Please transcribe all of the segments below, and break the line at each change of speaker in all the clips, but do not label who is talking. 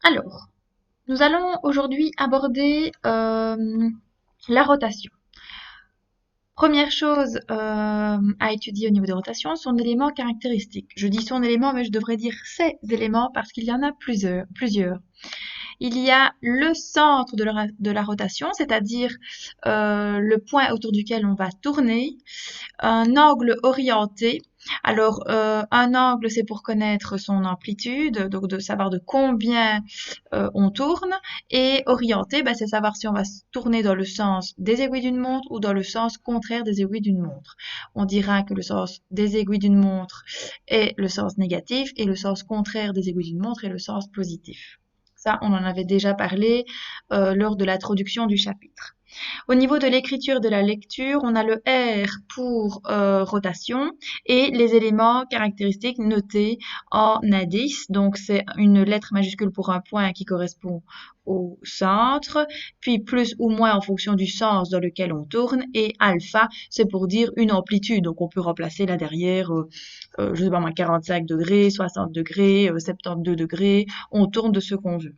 Alors, nous allons aujourd'hui aborder la rotation. Première chose à étudier au niveau des rotations, son élément caractéristique. Je dis son élément, mais je devrais dire ses éléments parce qu'il y en a plusieurs. Il y a le centre de la rotation, c'est-à-dire le point autour duquel on va tourner, un angle orienté. Alors, un angle, c'est pour connaître son amplitude, donc de savoir de combien on tourne. Et orienté, c'est savoir si on va se tourner dans le sens des aiguilles d'une montre ou dans le sens contraire des aiguilles d'une montre. On dira que le sens des aiguilles d'une montre est le sens négatif et le sens contraire des aiguilles d'une montre est le sens positif. Ça, on en avait déjà parlé lors de l'introduction du chapitre. Au niveau de l'écriture de la lecture, on a le R pour rotation et les éléments caractéristiques notés en indice. Donc c'est une lettre majuscule pour un point qui correspond au centre, puis plus ou moins en fonction du sens dans lequel on tourne, et alpha, c'est pour dire une amplitude. Donc on peut remplacer là derrière, je sais pas moi, 45 degrés, 60 degrés, 72 degrés, on tourne de ce qu'on veut.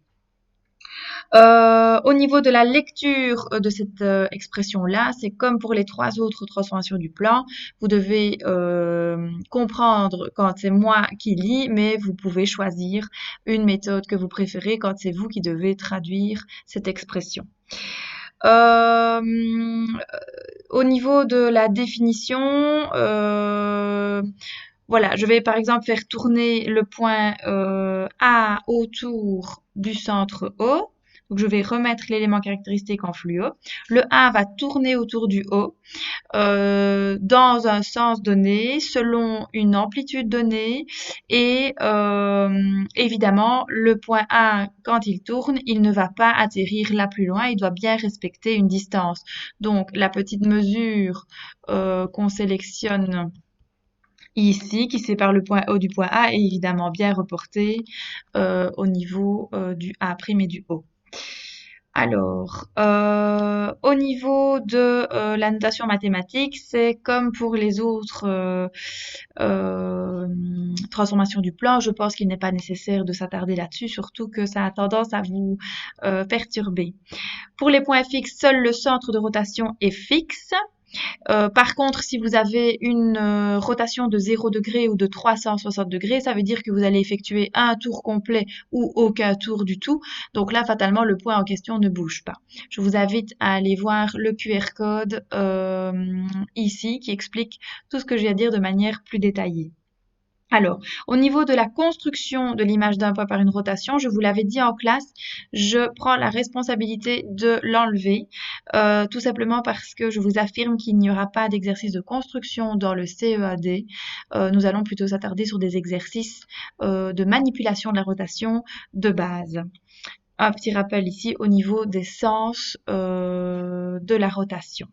Au niveau de la lecture de cette expression-là, c'est comme pour les trois autres transformations du plan. Vous devez comprendre quand c'est moi qui lis, mais vous pouvez choisir une méthode que vous préférez quand c'est vous qui devez traduire cette expression. Euh, Au niveau de la définition, voilà, je vais par exemple faire tourner le point A autour du centre O. Donc je vais remettre l'élément caractéristique en fluo. Le A va tourner autour du O dans un sens donné, selon une amplitude donnée. Et évidemment, le point A, quand il tourne, il ne va pas atterrir là plus loin. Il doit bien respecter une distance. Donc la petite mesure qu'on sélectionne ici, qui sépare le point O du point A, est évidemment bien reporté au niveau du A' et du O. Alors, au niveau de la notation mathématique, c'est comme pour les autres transformations du plan. Je pense qu'il n'est pas nécessaire de s'attarder là-dessus, surtout que ça a tendance à vous perturber. Pour les points fixes, seul le centre de rotation est fixe. Par contre, si vous avez une rotation de 0 degré ou de 360 degrés, ça veut dire que vous allez effectuer un tour complet ou aucun tour du tout. Donc là, fatalement, le point en question ne bouge pas. Je vous invite à aller voir le QR code ici qui explique tout ce que j'ai à dire de manière plus détaillée. Alors, au niveau de la construction de l'image d'un point par une rotation, je vous l'avais dit en classe, je prends la responsabilité de l'enlever, tout simplement parce que je vous affirme qu'il n'y aura pas d'exercice de construction dans le CEAD. Nous allons plutôt s'attarder sur des exercices de manipulation de la rotation de base. Un petit rappel ici au niveau des sens de la rotation.